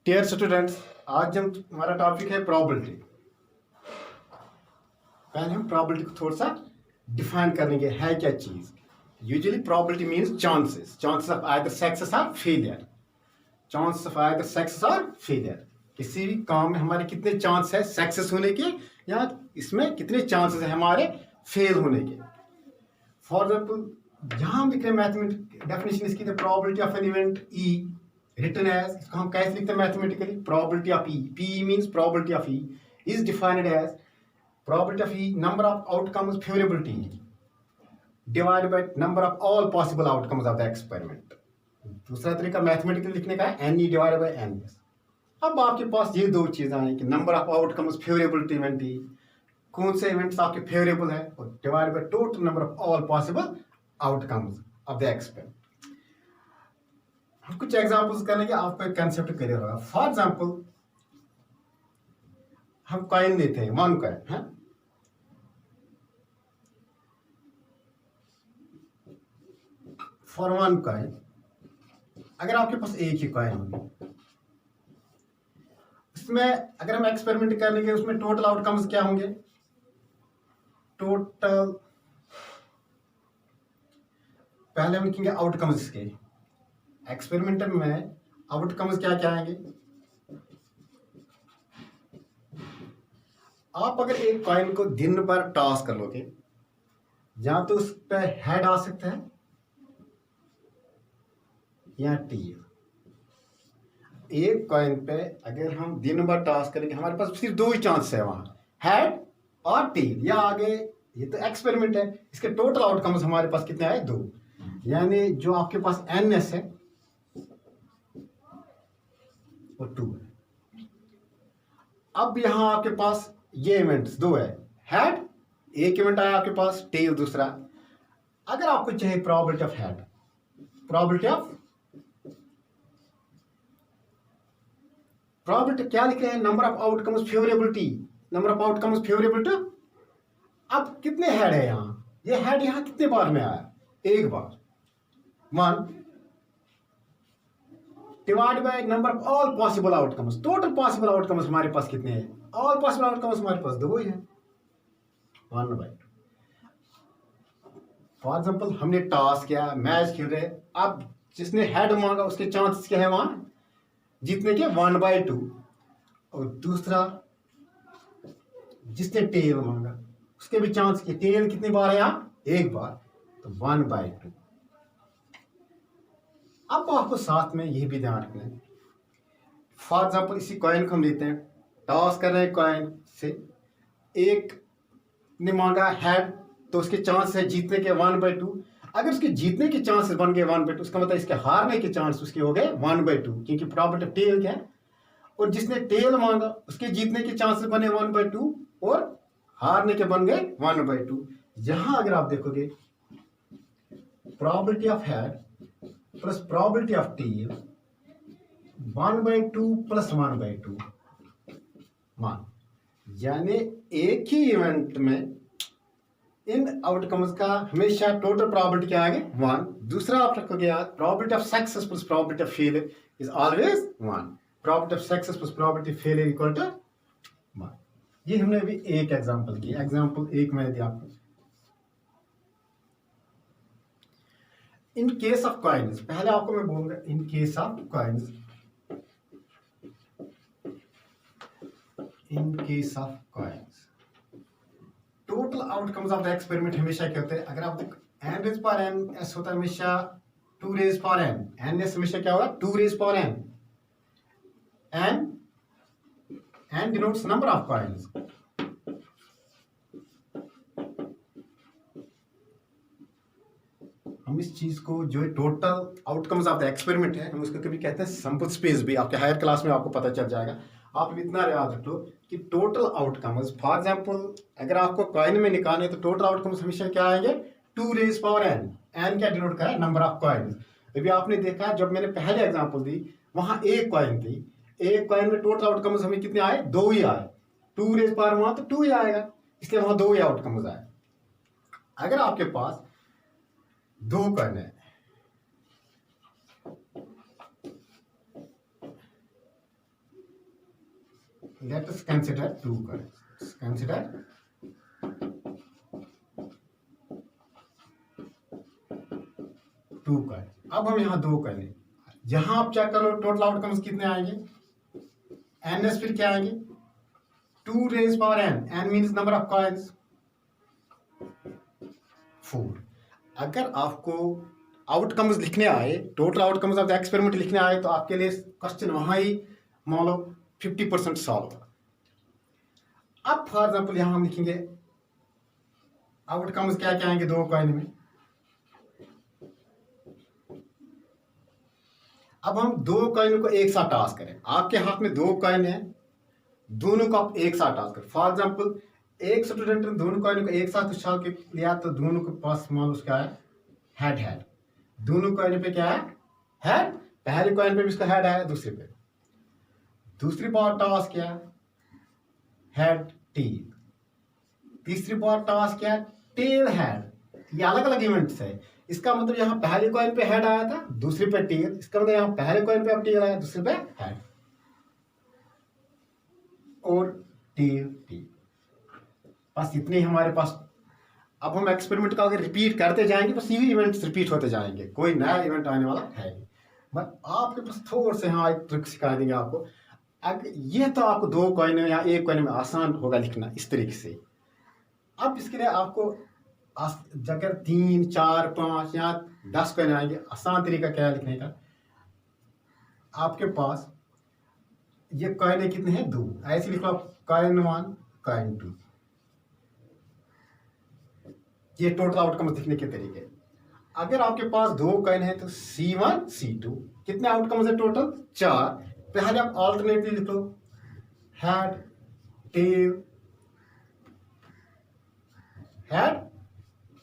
Dear students, आज हम हमारा टॉपिक है प्रॉबिलिटी। पहले हम प्रॉबिलिटी को थोड़ा सा डिफाइन करेंगे, है क्या चीज। Usually probability means chances of either success और failure. Chances of either success और फेलियर, किसी भी काम में हमारे कितने चांस है सक्सेस होने के, या इसमें कितने चांसेस है हमारे फेल होने के। फॉर एग्जाम्पल यहाँ हम लिख रहे हैं मैथमेटिक डेफिनेशन इसकी, the probability of an event E written as, इसको हम कैसे लिखते हैं mathematically, probability of E, P means probability of E is defined as probability of E number of outcomes favourable to E divided by number of all possible outcomes of the experiment. दूसरा तरीका mathematically लिखने का है n E divided by n. अब आपके पास ये दो चीजें आए कि number of outcomes favourable to event E, कौन से इवेंट्स आपके फेवरेबल है, और divide by total number of all possible outcomes of the experiment. हम कुछ एग्जांपल्स करेंगे, आपको एक कंसेप्ट क्लियर होगा। फॉर एग्जांपल हम कॉइन लेते हैं, वन कॉइन है, फॉर वन कॉइन अगर आपके पास एक ही कॉइन होगी, उसमें अगर हम एक्सपेरिमेंट कर लेंगे, उसमें टोटल आउटकम्स क्या होंगे, टोटल पहले हम लिखेंगे आउटकम्स इसके। एक्सपेरिमेंट में आउटकम्स क्या क्या आएंगे। आप अगर एक कॉइन को दिन भर टॉस कर लोगे, या तो उस पर हेड आ सकता है या टेल। एक कॉइन पे अगर हम दिन भर टॉस करेंगे, हमारे पास सिर्फ दो ही चांस है वहां, हेड और टेल, या आगे ये तो एक्सपेरिमेंट है, इसके टोटल आउटकम्स हमारे पास कितने आए, दो। यानी जो आपके पास एन एस है वो 2 है। अब यहां आपके पास ये इवेंट्स दो है, हेड एक इवेंट आया आपके पास, टेल दूसरा। अगर आपको चाहिए प्रोबेबिलिटी ऑफ हेड, प्रोबेबिलिटी क्या लिखे हैं, number of outcomes favourability, number of outcomes favourable to. अब कितने हेड है यहां, ये हेड यहां कितने बार में आया, एक बार, 1 divide by number of all possible outcomes. Total possible outcomes हमारे पास कितने हैं, ऑल पॉसिबल आउटकम्स हमारे पास दो ही हैं, 1/2। फॉर एग्जांपल हमने टॉस किया, मैच खेल रहे, अब जिसने हेड मांगा उसके चांसेस क्या है वहां जीतने के, 1/2। और दूसरा जिसने टेल मांगा उसके भी चांस के, टेल कितनी बार है यहाँ, एक बार, तो 1/2। अब आपको साथ में यह भी ध्यान रखना है, फॉर एग्जाम्पल इसी कॉइन को हम लेते हैं, टॉस कर रहे हैं कॉइन से, एक ने मांगा हेड, तो उसके चांस है जीतने के 1/2। अगर उसके जीतने के चांसेस बन गए 1/2, उसका मतलब इसके हारने के चांस उसके हो गए 1/2, क्योंकि प्रोबेबिलिटी टेल क्या है। और जिसने टेल मांगा उसके जीतने के चांसेस बने 1/2 और हारने के बन गए 1/2। यहां अगर आप देखोगे probability of head plus probability of tail 1/2 plus 1/2 1, यानी एक ही इवेंट में इन आउटकम्स का हमेशा टोटल प्रोबेबिलिटी क्या आएगी, 1। दूसरा आप रखोगे याद, probability of success plus probability of failure is always 1। Probability of success plus probability of failure equal to 1। ये हमने अभी एक एग्जांपल की, एग्जांपल एक मैंने दिया आपको। इन केस ऑफ कॉइन्स, पहले आपको मैं बोलूंगा in case of coins, in case of coins total outcomes of the experiment हमेशा क्या होते हैं, अगर आप n raise power n s होता है हमेशा 2 raise power n, n s हमेशा क्या होगा 2 raise power n, n denotes number of coins। हम इस चीज को जो total outcomes of the experiment है, हम उसको कभी कहते हैं सैंपल स्पेस भी, आपके हायर क्लास में आपको पता चल जाएगा। आप इतना याद रख लो कि टोटल आउटकम्स, फॉर एग्जांपल अगर आपको कॉइन में निकालने तो टोटल आउटकम्स हमेशा क्या आएंगे, 2 रेज पावर n। n क्या डिनोट करा है, नंबर ऑफ कॉइन्स। अभी आपने देखा जब मैंने पहले एग्जांपल दी वहां एक कॉइन थी, एक कॉइन में टोटल आउटकम्स हमें कितने आए, 2 ही आए, 2 रेज पावर वहां तो 2 ही आएगा, इसलिए वहां 2 ही आउटकम्स आए। अगर आपके पास 2 कॉइन है, Let us consider two coins. Consider two coin. अब हम यहाँ दो कॉइन, जहां आप चेक करो टोटल आउटकम्स कितने आएंगे, एन फिर क्या आएंगे, 2 raised power n. n means number of coins 4. अगर आपको आउटकम्स लिखने आए, total outcomes of the experiment लिखने आए, तो आपके लिए क्वेश्चन वहां ही मान लो 50% सॉल्व होगा. अब फॉर एग्जाम्पल यहां हम लिखेंगे आउटकम्स क्या क्या आएंगे दो कॉइन में. अब हम दो कॉइन को एक साथ टॉस करें. आपके हाथ में दो कॉइन है, दोनों को आप एक साथ टॉस करें. फॉर एग्जाम्पल एक स्टूडेंट ने दोनों कॉइन को एक साथ उछाल के लिया, तो दोनों के पास मान उसका है हेड हेड. दोनों कॉइन पे क्या है, हेड. पहले कॉइन पे भी उसका हेड है, दूसरे पे. दूसरी बार टॉस किया, हेड टेल. तीसरी बार टॉस किया, टेल हेड. ये अलग अलग इवेंट्स है. इसका मतलब यहाँ पहले कॉइन पे हेड आया था, दूसरे पे टेल. इसका मतलब यहाँ पहले कॉइन पे अब टेल आया, दूसरे पे हेड और टेल टेल. बस इतने ही हमारे पास. अब हम एक्सपेरिमेंट का अगर रिपीट करते जाएंगे, बस यही इवेंट्स रिपीट होते जाएंगे, कोई नया इवेंट आने वाला है नहीं. बट आपके पास थोड़े से हाँ एक ट्रिक सिखा देंगे आपको. अगर ये तो आपको दो कॉइन या एक कॉइन में आसान होगा लिखना इस तरीके से. अब इसके लिए आपको जगह 3, 4, 5 या 10 कॉइन आएंगे. आसान तरीका क्या है लिखने का, आपके पास ये कॉइन कितने हैं, 2. ऐसे लिख लो कॉइन 1 कॉइन 2. ये टोटल आउटकम लिखने के तरीके. अगर आपके पास दो कॉइन है तो C1 C2. कितने आउटकम्स है टोटल, 4. पहले आप ऑल्टरनेटली लिख लो हेड टेल हेड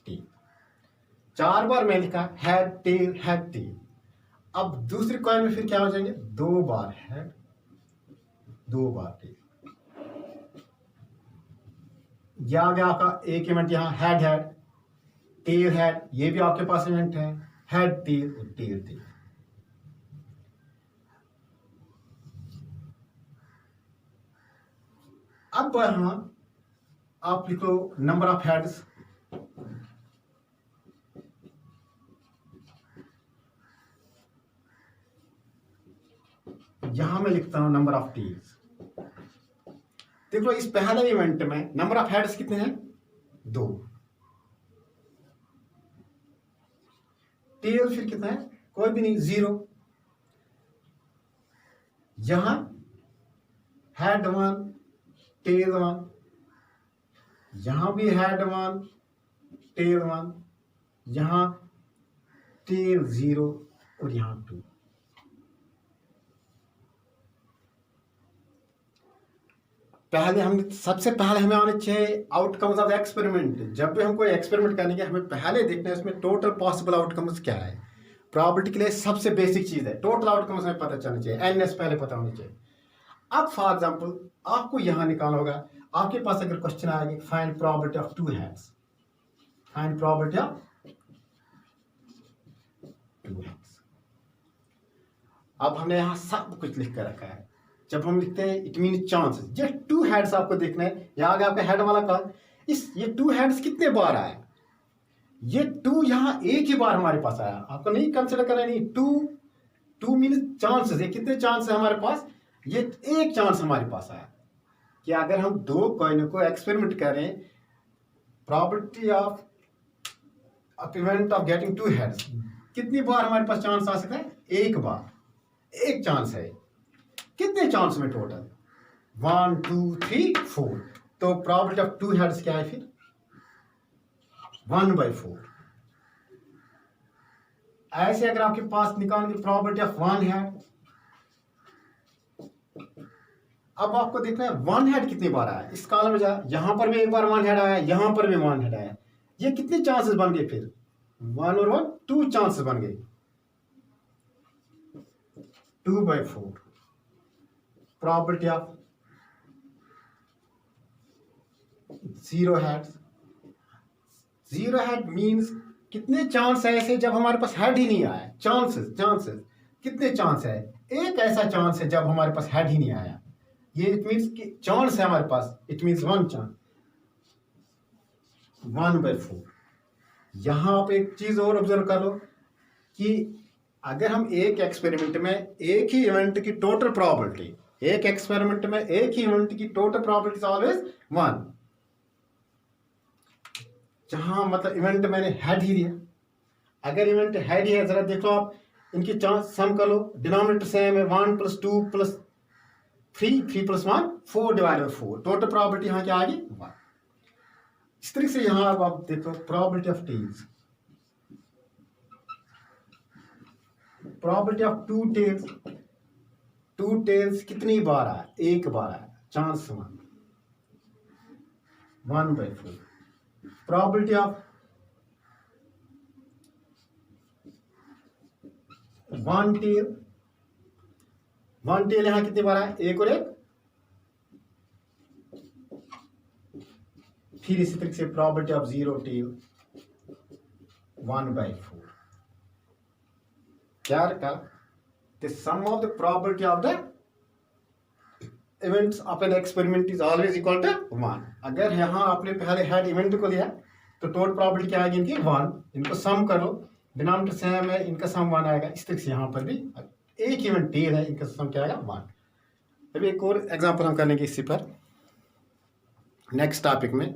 टेल. 4 बार मैं लिखा हेड टेल हेड टेल. अब दूसरी कॉइन में फिर क्या हो जाएंगे, 2 बार हेड 2 बार टेल. यह आ गया आपका एक इवेंट. यहाँ हेड हेड टेल हेड, ये भी आपके पास इवेंट है, हेड टेल और टेल टेल. अब यहां आप लिखो नंबर ऑफ हेड्स. यहां मैं लिखता हूं नंबर ऑफ टेल्स. देखो इस पहले इवेंट में नंबर ऑफ हेड्स कितने हैं, 2. टेल फिर कितना है, कोई भी नहीं, 0. यहां हेड 1 टेल 1, यहां भी हेड 1 टेल 1, यहां टेल 0 और यहां 2. पहले हम सबसे पहले हमें आने चाहिए आउटकम्स ऑफ एक्सपेरिमेंट. जब भी हम कोई एक्सपेरिमेंट करेंगे हमें पहले देखना है उसमें टोटल पॉसिबल आउटकम्स क्या है. प्रोबेबिलिटी के लिए सबसे बेसिक चीज है टोटल आउटकम्स हमें पता चलना चाहिए, एनएस पहले पता होनी चाहिए. अब फॉर एग्जांपल आपको यहां निकालना होगा. आपके पास अगर क्वेश्चन आएगा find probability of 2 heads, find probability of 2 heads. अब हमने यहां सब कुछ लिख कर रखा है. जब हम लिखते हैं इट मीन चांसेस. ये 2 हेड्स आपको देखना है. यहाँ आगे आपका हेड वाला का ये 2 हेड्स कितने बार आया, ये 2 यहाँ एक ही बार हमारे पास आया. आपको नहीं कंसिडर करना, नहीं 2 मीन चांसेस. ये कितने चांस है हमारे पास, ये एक चांस हमारे पास आया कि अगर हम 2 कॉइन को एक्सपेरिमेंट करें, probability of event of getting 2 heads, कितनी बार हमारे पास चांस आ सकता है, एक बार, एक चांस है. कितने चांस में टोटल, 1 2 3 4. तो प्रोबेबिलिटी ऑफ 2 हेड्स क्या है फिर, 1/4. ऐसे अगर आपके पास निकालने की प्रोबेबिलिटी ऑफ 1 हेड, अब आपको देखना है 1 हेड कितनी बार आया. इस कॉलम में जा, यहां पर भी एक बार 1 हेड आया, यहां पर भी 1 हेड आया. ये कितने चांसेस बन गए फिर, 1 और 1 2 चांसेस बन गए, 2/4. Probability of 0 heads. 0 head means कितने चांस है ऐसे जब हमारे पास हेड ही नहीं आया. चांसेस कितने चांस है, एक ऐसा चांस है जब हमारे पास हेड ही नहीं आया. ये इट मीन्स कि चांस है हमारे पास, इट मीन्स वन चांस, 1/4। यहां आप एक चीज और ऑब्जर्व कर लो कि अगर हम एक एक्सपेरिमेंट में एक ही इवेंट की टोटल प्रोबेबिलिटी, एक एक्सपेरिमेंट में एक ही इवेंट की टोटल प्रोबेबिलिटी इज ऑलवेज 1, जहां मतलब इवेंट मैंने हेड ही दिया। अगर इवेंट हेड ही है, जरा देखो आप इनकी चांस सम कर लो, डिनोमिनेटर सेम है, 1 + 2 + 3, 3 + 1 4/4, टोटल प्रोबेबिलिटी यहाँ क्या आ गई 1। इस तरीके से यहाँ अब आप देखो probability of tails, probability of two tails कितनी बार आया, एक बार आया, chance 1/4। Probability of one tail यहां कितनी बार आया, एक और एक। फिर इसी तरीके से प्रोबेबिलिटी ऑफ 0 टेल 1/4। क्या रखा, the sum of the probability of the events of an experiment is always equal to 1। अगर यहाँ आपने पहले हेड इवेंट को लिया तो टोटल प्रोबेबिलिटी क्या आएगी इनकी 1, इनको सम करो, डिनोमिनेटर सेम है, इनका सम 1 आएगा। इस तरीके से यहाँ पर भी एक इवेंट टेल है, इनका सम क्या आएगा 1। अभी एक और एग्जांपल हम करेंगे इसी पर नेक्स्ट टॉपिक में।